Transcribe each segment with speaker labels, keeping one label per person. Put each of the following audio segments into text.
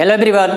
Speaker 1: Hello everyone.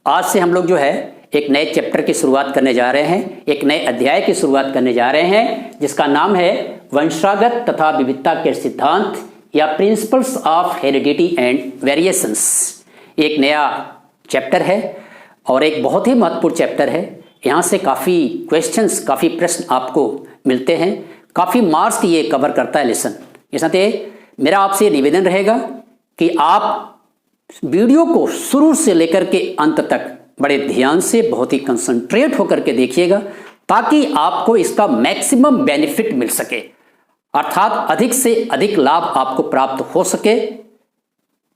Speaker 1: आज से हम लोग जो है एक नए चैप्टर की शुरुआत करने जा रहे हैं, एक नए अध्याय की शुरुआत करने जा रहे हैं जिसका नाम है वंशागत तथा विविधता के सिद्धांत या principles of heredity and variations. एक नया चैप्टर है और एक बहुत ही महत्वपूर्ण चैप्टर है। यहाँ से काफ़ी क्वेश्चंस, काफ़ी प्रश्न आपको मिलते हैं, काफ़ी मार्क्स ये कवर करता है लेसन। इसलिए मेरा आपसे निवेदन रहेगा कि आप वीडियो को शुरू से लेकर के अंत तक बड़े ध्यान से, बहुत ही कंसंट्रेट होकर के देखिएगा ताकि आपको इसका मैक्सिमम बेनिफिट मिल सके, अर्थात अधिक से अधिक लाभ आपको प्राप्त हो सके।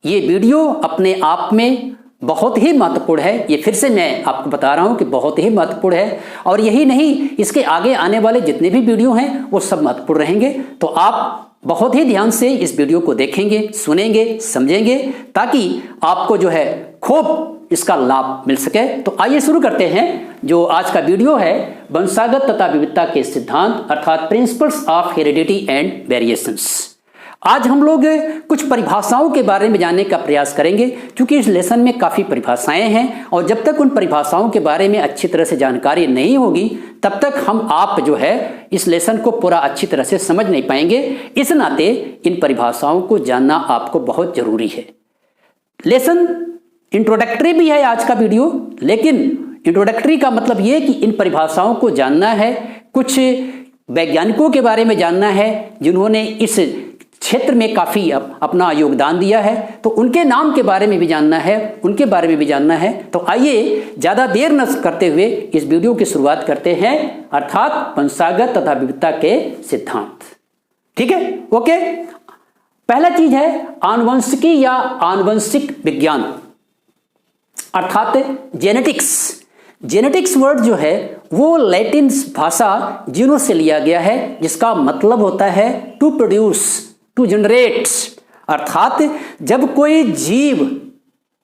Speaker 1: ये वीडियो अपने आप में बहुत ही महत्वपूर्ण है। ये फिर से मैं आपको बता रहा हूं कि बहुत ही महत्वपूर्ण है और यही नहीं, इसके आगे आने वाले जितने भी वीडियो हैं वो सब महत्वपूर्ण रहेंगे। तो आप बहुत ही ध्यान से इस वीडियो को देखेंगे, सुनेंगे, समझेंगे ताकि आपको जो है खूब इसका लाभ मिल सके। तो आइए शुरू करते हैं। जो आज का वीडियो है वंशागत तथा विविधता के सिद्धांत अर्थात principles of heredity and variations. आज हम लोग कुछ परिभाषाओं के बारे में जानने का प्रयास करेंगे क्योंकि इस लेसन में काफ़ी परिभाषाएं हैं और जब तक उन परिभाषाओं के बारे में अच्छी तरह से जानकारी नहीं होगी तब तक हम आप जो है इस लेसन को पूरा अच्छी तरह से समझ नहीं पाएंगे। इस नाते इन परिभाषाओं को जानना आपको बहुत जरूरी है। लेसन इंट्रोडक्टरी भी है आज का वीडियो, लेकिन इंट्रोडक्टरी का मतलब ये कि इन परिभाषाओं को जानना है, कुछ वैज्ञानिकों के बारे में जानना है जिन्होंने इस क्षेत्र में काफ़ी अपना योगदान दिया है, तो उनके नाम के बारे में भी जानना है, उनके बारे में भी जानना है। तो आइए ज़्यादा देर न करते हुए इस वीडियो की शुरुआत करते हैं, अर्थात वंशागत तथा विविधता के सिद्धांत। ठीक है, ओके। पहला चीज है आनुवंशिकी या आनुवंशिक विज्ञान अर्थात जेनेटिक्स। जेनेटिक्स वर्ड जो है वो लैटिन भाषा जीनो से लिया गया है जिसका मतलब होता है टू प्रोड्यूस, टू जनरेट। अर्थात जब कोई जीव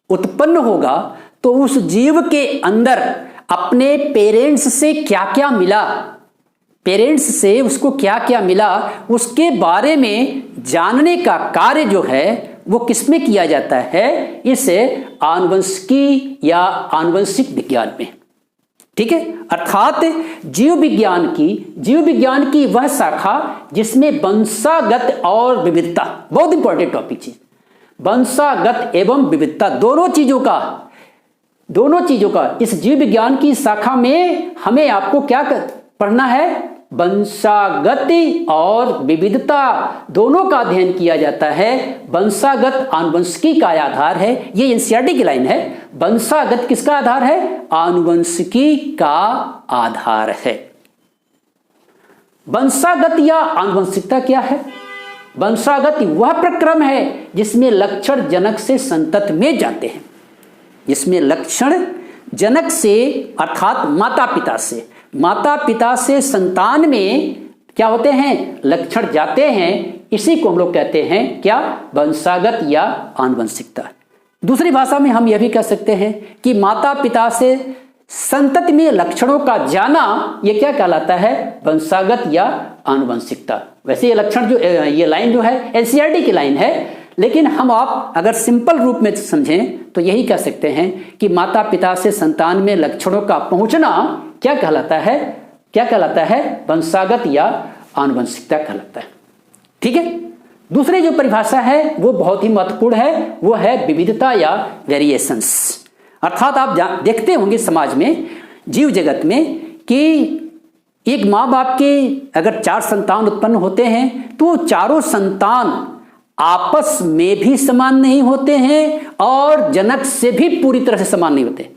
Speaker 1: उत्पन्न होगा तो उस जीव के अंदर अपने पेरेंट्स से क्या क्या मिला, पेरेंट्स से उसको क्या क्या मिला, उसके बारे में जानने का कार्य जो है वो किसमें किया जाता है, इस आनुवंशिकी या आनुवंशिक विज्ञान में। ठीक है, अर्थात जीव विज्ञान की वह शाखा जिसमें वंशागत और विविधता, बहुत इंपॉर्टेंट टॉपिक चीज, वंशागत एवं विविधता दोनों चीजों का इस जीव विज्ञान की शाखा में हमें आपको क्या पढ़ना है, वंशागत और विविधता दोनों का अध्ययन किया जाता है। वंशागत आनुवंशिकी का आधार है, ये एनसीईआरटी की लाइन है। वंशागत किसका आधार है, आनुवंशिकी का आधार है। वंशागत या आनुवंशिकता क्या है? वंशागत वह प्रक्रम है जिसमें लक्षण जनक से संतत में जाते हैं, जिसमें लक्षण जनक से अर्थात माता पिता से संतान में क्या होते हैं, लक्षण जाते हैं। इसी को हम लोग कहते हैं क्या, वंशागत या आनुवंशिकता। दूसरी भाषा में हम यह भी कह सकते हैं कि माता पिता से संतति में लक्षणों का जाना ये क्या कहलाता है, वंशागत या आनुवंशिकता। वैसे ये लक्षण जो ये लाइन जो है एनसीईआरटी की लाइन है, लेकिन हम आप अगर सिंपल रूप में समझें तो यही कह सकते हैं कि माता पिता से संतान में लक्षणों का पहुंचना क्या कहलाता है, वंशागत या आनुवंशिकता कहलाता है। ठीक है, दूसरी जो परिभाषा है वो बहुत ही महत्वपूर्ण है, वो है विविधता या वेरिएशंस। अर्थात आप देखते होंगे समाज में, जीव जगत में, कि एक माँ बाप के अगर 4 संतान उत्पन्न होते हैं तो चारों संतान आपस में भी समान नहीं होते हैं और जनक से भी पूरी तरह से समान नहीं होते।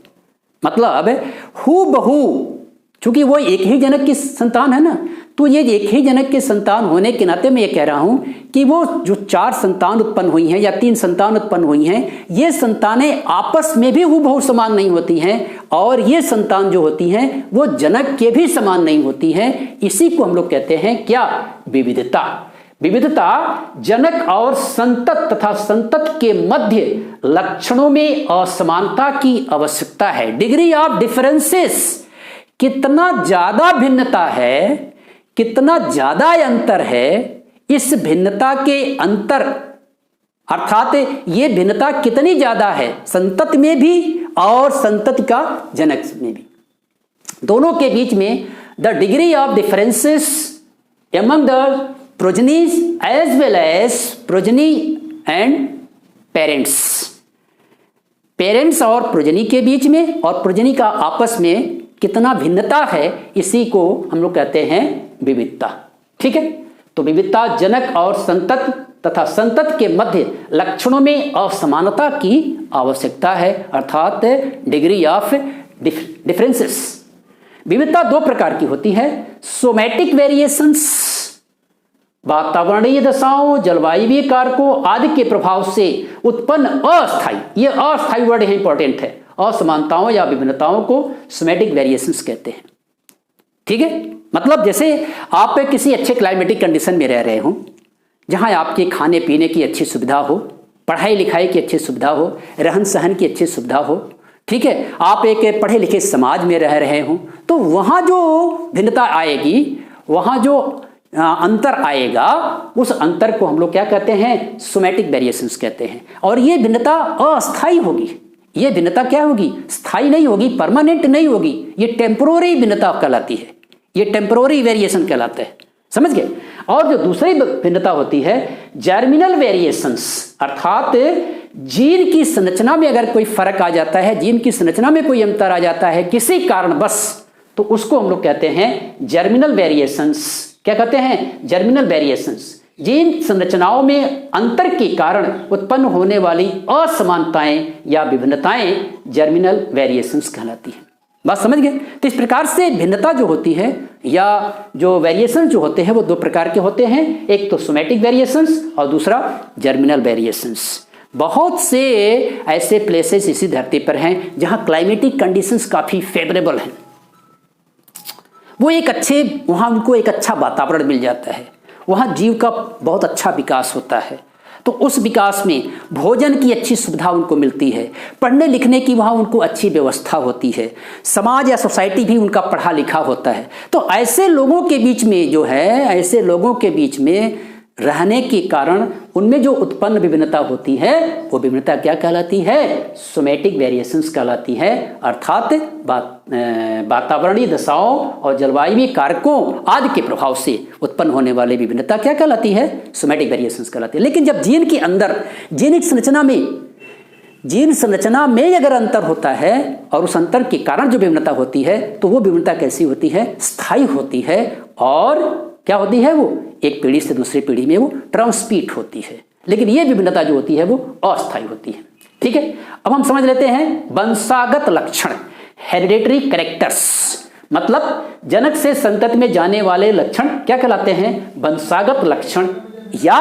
Speaker 1: मतलब हूबहू, चूंकि वो एक ही जनक की संतान है ना, तो ये एक ही जनक के संतान होने के नाते मैं ये कह रहा हूं कि वो जो 4 संतान उत्पन्न हुई हैं या 3 संतान उत्पन्न हुई हैं, ये संतानें आपस में भी हूबहू समान नहीं होती हैं और ये संतान जो होती हैं वो जनक के भी समान नहीं होती हैं। इसी को हम लोग कहते हैं क्या, विविधता। विविधता जनक और संतत तथा संतत के मध्य लक्षणों में असमानता की आवश्यकता है। डिग्री ऑफ डिफरेंसेस, कितना ज्यादा भिन्नता है, कितना ज्यादा अंतर है, इस भिन्नता के अंतर अर्थात ये भिन्नता कितनी ज्यादा है, संतति में भी और संतति का जनक में भी, दोनों के बीच में the degree of differences among the progenies as well as progeny and parents, parents और प्रोजनी के बीच में और प्रोजनी का आपस में कितना भिन्नता है, इसी को हम लोग कहते हैं विविधता। ठीक है, तो विविधता जनक और संतत तथा संतत के मध्य लक्षणों में असमानता की आवश्यकता है, अर्थात डिग्री ऑफ डिफरेंसेस। विविधता दो प्रकार की होती है, सोमैटिक वेरिएशंस, वातावरणीय दशाओं, जलवायु कारकों आदि के प्रभाव से उत्पन्न अस्थायी, ये अस्थायी वर्ड है, इंपॉर्टेंट है, असमानताओं या विभिन्नताओं को सोमैटिक वेरिएशंस कहते हैं। ठीक है, मतलब जैसे आप किसी अच्छे क्लाइमेटिक कंडीशन में रह रहे हो, जहां आपके खाने पीने की अच्छी सुविधा हो, पढ़ाई लिखाई की अच्छी सुविधा हो, रहन सहन की अच्छी सुविधा हो, ठीक है, आप एक पढ़े लिखे समाज में रह रहे हो, तो वहां जो भिन्नता आएगी, वहां जो अंतर आएगा, उस अंतर को हम लोग क्या कहते हैं, सोमैटिक वेरिएशंस कहते हैं। और ये भिन्नता अस्थायी होगी, ये भिन्नता क्या होगी, स्थायी नहीं होगी, परमानेंट नहीं होगी, ये टेम्पोररी भिन्नता कहलाती है, ये टेम्पोररी वेरिएशन कहलाता है, समझ गए। और जो दूसरी भिन्नता होती है जर्मिनल वेरिएशंस, अर्थात जीन की संरचना में अगर कोई फर्क आ जाता है, जीन की संरचना में कोई अंतर आ जाता है किसी कारणवश, तो उसको हम लोग कहते हैं जर्मिनल वेरिएशंस। क्या कहते हैं, जर्मिनल वेरिएशंस। जीन संरचनाओं में अंतर के कारण उत्पन्न होने वाली असमानताएं या विभिन्नताएं जर्मिनल वेरिएशंस कहलाती हैं। बात समझ गए। तो इस प्रकार से भिन्नता जो होती है या जो वेरिएशन जो होते हैं वो दो प्रकार के होते हैं, एक तो सोमैटिक वेरिएशंस और दूसरा जर्मिनल वेरिएशंस। बहुत से ऐसे प्लेसेस इसी धरती पर हैं जहां क्लाइमेटिक कंडीशंस काफी फेवरेबल हैं, वो एक अच्छे, वहां उनको एक अच्छा वातावरण मिल जाता है, वहां जीव का बहुत अच्छा विकास होता है, तो उस विकास में भोजन की अच्छी सुविधा उनको मिलती है, पढ़ने लिखने की वहाँ उनको अच्छी व्यवस्था होती है, समाज या सोसाइटी भी उनका पढ़ा लिखा होता है। तो ऐसे लोगों के बीच में जो है, ऐसे लोगों के बीच में रहने के कारण उनमें जो उत्पन्न विभिन्नता होती है वो विभिन्नता क्या कहलाती है, सोमैटिक वेरिएशंस कहलाती है। अर्थात वातावरणीय दशाओं और जलवायु कारकों आदि के प्रभाव से उत्पन्न होने वाली विभिन्नता क्या कहलाती है, सोमैटिक वेरिएशंस कहलाती है। लेकिन जब जीन के अंदर जीनिक संरचना में, जीन संरचना में अगर अंतर होता है और उस अंतर के कारण जो विभिन्नता होती है, तो वो विभिन्नता कैसी होती है, स्थायी होती है और क्या होती है, वो एक पीढ़ी से दूसरी पीढ़ी में वो ट्रांसमिट होती है। लेकिन ये विभिन्नता जो होती है वो अस्थायी होती है। ठीक है, अब हम समझ लेते हैं वंशागत लक्षण, हेरिडेटरी कैरेक्टर्स, मतलब जनक से संतति में जाने वाले लक्षण क्या कहलाते हैं, वंशागत लक्षण, या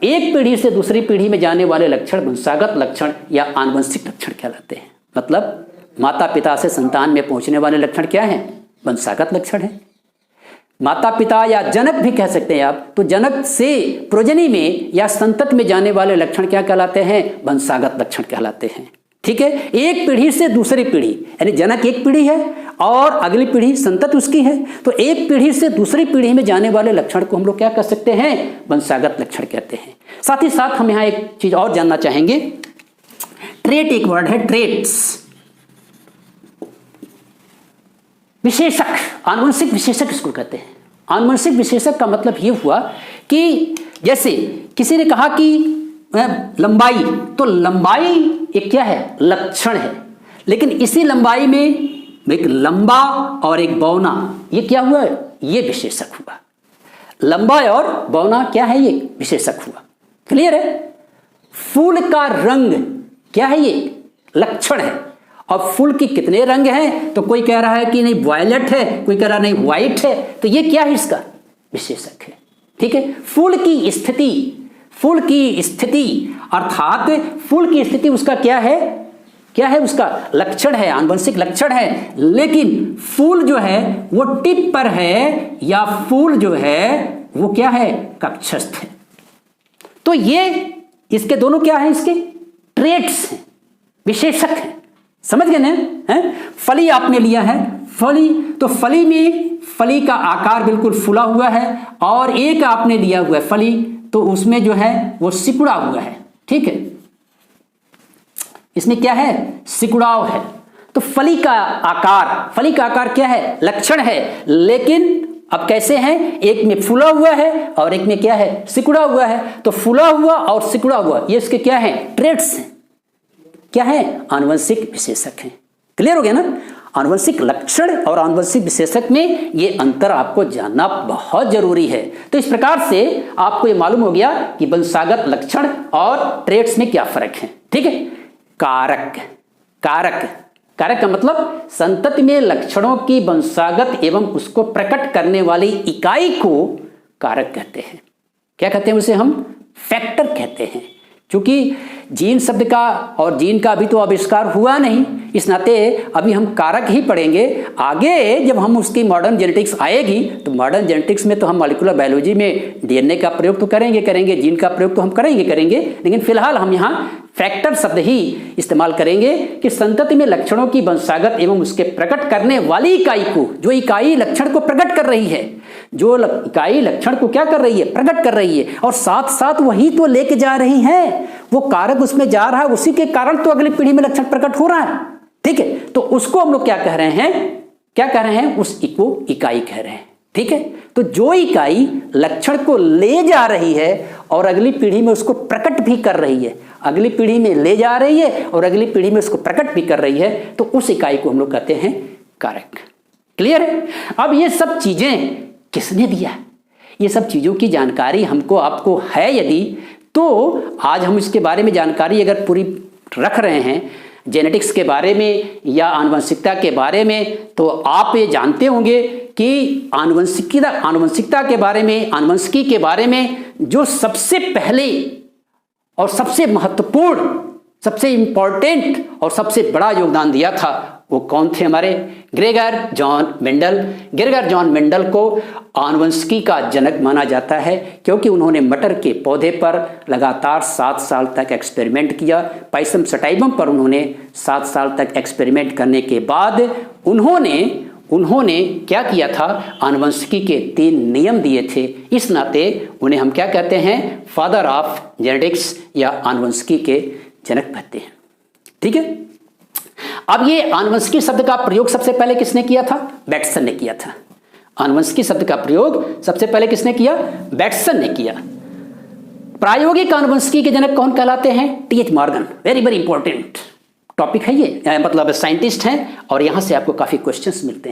Speaker 1: एक पीढ़ी से दूसरी पीढ़ी में जाने वाले लक्षण वंशागत लक्षण या आनुवंशिक लक्षण कहलाते हैं। मतलब माता पिता से संतान में पहुंचने वाले लक्षण क्या है, वंशागत लक्षण है। माता पिता या जनक भी कह सकते हैं आप, तो जनक से प्रोजनी में या संतति में जाने वाले लक्षण क्या कहलाते हैं, वंशागत लक्षण कहलाते हैं। ठीक है, एक पीढ़ी से दूसरी पीढ़ी, यानी जनक एक पीढ़ी है और अगली पीढ़ी संतति उसकी है, तो एक पीढ़ी से दूसरी पीढ़ी में जाने वाले लक्षण को हम लोग क्या कह सकते हैं, वंशागत लक्षण कहते हैं। साथ ही साथ हम यहाँ एक चीज और जानना चाहेंगे, ट्रेट एक वर्ड है, ट्रेट्स, विशेषक, आनुवंशिक विशेषक इसको कहते हैं। आनुवंशिक विशेषक का मतलब ये हुआ कि जैसे किसी ने कहा कि लंबाई, तो लंबाई एक क्या है, लक्षण है, लेकिन इसी लंबाई में एक लंबा और एक बौना, ये क्या हुआ, ये विशेषक हुआ। लंबा और बौना क्या है, ये विशेषक हुआ। क्लियर है। फूल का रंग क्या है, ये लक्षण है। और फूल के कितने रंग हैं, तो कोई कह रहा है कि नहीं वायलेट है, कोई कह रहा नहीं व्हाइट है, तो ये क्या है, इसका विशेषक है। ठीक है, फूल की स्थिति, फूल की स्थिति अर्थात फूल की स्थिति उसका क्या है, क्या है, उसका लक्षण है, आनुवंशिक लक्षण है। लेकिन फूल जो है वो टिप पर है या फूल जो है वो क्या है, कक्षस्थ है। तो ये इसके दोनों क्या है, इसके ट्रेट्स हैं, विशेषक हैं। समझ गए ना। फली आपने लिया है, फली, तो फली में फली का आकार बिल्कुल फूला हुआ है, और एक आपने लिया हुआ है फली, तो उसमें जो है वो सिकुड़ा हुआ है, ठीक है, इसमें क्या है, सिकुड़ाव है। तो फली का आकार क्या है, लक्षण है, लेकिन अब कैसे हैं, एक में फूला हुआ है और एक में क्या है, सिकुड़ा हुआ है। तो फूला हुआ और सिकुड़ा हुआ ये इसके क्या है, ट्रेट्स हैं, क्या है, आनुवंशिक विशेषक हैं। क्लियर हो गया ना। आनुवंशिक लक्षण और आनुवंशिक विशेषक में ये अंतर आपको जानना बहुत जरूरी है। तो इस प्रकार से आपको ये मालूम हो गया कि वंशागत लक्षण और ट्रेट्स में क्या फर्क है। ठीक है। कारक का मतलब संतति में लक्षणों की वंशागत एवं उसको प्रकट करने वाली इकाई को कारक कहते हैं। क्या कहते हैं उसे, हम फैक्टर कहते हैं। क्योंकि जीन शब्द का और जीन का अभी तो आविष्कार हुआ नहीं, इस नाते अभी हम कारक ही पढ़ेंगे। आगे जब हम उसकी मॉडर्न जेनेटिक्स आएगी तो मॉडर्न जेनेटिक्स में तो हम मॉलिक्यूलर बायोलॉजी में डीएनए का प्रयोग तो करेंगे, जीन का प्रयोग तो हम करेंगे, लेकिन फिलहाल हम यहाँ फैक्टर शब्द ही इस्तेमाल करेंगे कि संतति में लक्षणों की वंशागत एवं उसके प्रकट करने वाली इकाई को, जो इकाई लक्षण को प्रकट कर रही है, जो इकाई लक्षण को क्या कर रही है, प्रकट कर रही है, और साथ साथ वही तो लेके जा रही है, वो कारक उसमें जा रहा है, उसी के कारण तो अगली पीढ़ी में लक्षण प्रकट हो रहा है। ठीक है। तो उसको हम लोग क्या कह रहे हैं, उस को इकाई कह रहे हैं। ठीक है। तो जो इकाई लक्षण को ले जा रही है और अगली पीढ़ी में उसको प्रकट भी कर रही है, अगली पीढ़ी में ले जा रही है और अगली पीढ़ी में उसको प्रकट भी कर रही है, तो उस इकाई को हम लोग कहते हैं कारक। क्लियर है। अब ये सब चीजें किसने दिया, ये सब चीजों की जानकारी हमको आपको है यदि, तो आज हम इसके बारे में जानकारी अगर पूरी रख रहे हैं जेनेटिक्स के बारे में या आनुवंशिकता के बारे में, तो आप ये जानते होंगे कि आनुवंशिकता के बारे में, आनुवंशिकी के बारे में जो सबसे पहले और सबसे महत्वपूर्ण, सबसे इंपॉर्टेंट और सबसे बड़ा योगदान दिया था वो कौन थे, हमारे Gregor John Mendel. Gregor John Mendel को आनुवंशिकी का जनक माना जाता है, क्योंकि उन्होंने मटर के पौधे पर लगातार 7 साल तक एक्सपेरिमेंट किया। पाइसम सटाइवम पर उन्होंने 7 साल तक एक्सपेरिमेंट करने के बाद उन्होंने क्या किया था, आनुवंशिकी के 3 नियम दिए थे। इस नाते उन्हें हम क्या कहते हैं, फादर ऑफ जेनेटिक्स या आनुवंशिकी के जनक कहते हैं। ठीक है। अब ये आनुवंशिकी शब्द का प्रयोग सबसे पहले किसने किया था, बैटसन ने किया था। आनुवंशिकी शब्द का प्रयोग सबसे पहले किसने किया, बैटसन ने किया। प्रायोगिक आनुवंशिकी के जनक कौन कहलाते हैं, TH Morgan. Very very important topic है ये, मतलब साइंटिस्ट हैं और यहां से आपको काफी क्वेश्चंस मिलते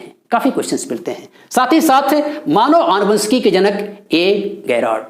Speaker 1: हैं। साथ ही साथ मानव आनुवंशिकी के जनक ए गैरार्ड।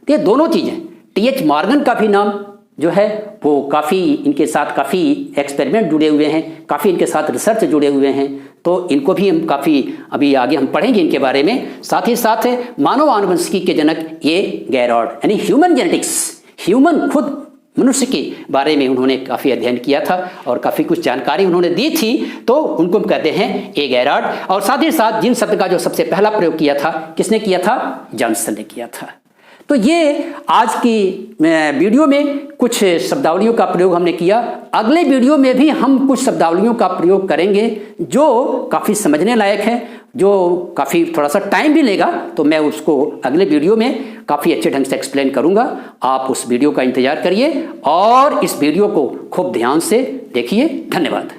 Speaker 1: ये दोनों चीजें, टीएच मॉर्गन का भी नाम जो है वो काफी इनके साथ काफी एक्सपेरिमेंट जुड़े हुए हैं, काफी इनके साथ रिसर्च जुड़े हुए हैं, तो इनको भी हम काफी अभी आगे हम पढ़ेंगे इनके बारे में। साथ ही साथ मानव आनुवंशिकी के जनक ए गैरार्ड, यानी ह्यूमन जेनेटिक्स, ह्यूमन खुद मनुष्य के बारे में उन्होंने काफी अध्ययन किया था और काफी कुछ जानकारी उन्होंने दी थी, तो उनको हम कहते हैं ए गैरार्ड। और साथ ही साथ जिन शब्द का जो सबसे पहला प्रयोग किया था, किसने किया था, जॉनसन ने किया था। तो ये आज की वीडियो में कुछ शब्दावलियों का प्रयोग हमने किया। अगले वीडियो में भी हम कुछ शब्दावलियों का प्रयोग करेंगे जो काफ़ी समझने लायक है, जो काफ़ी थोड़ा सा टाइम भी लेगा, तो मैं उसको अगले वीडियो में काफ़ी अच्छे ढंग से एक्सप्लेन करूंगा। आप उस वीडियो का इंतजार करिए और इस वीडियो को खूब ध्यान से देखिए। धन्यवाद।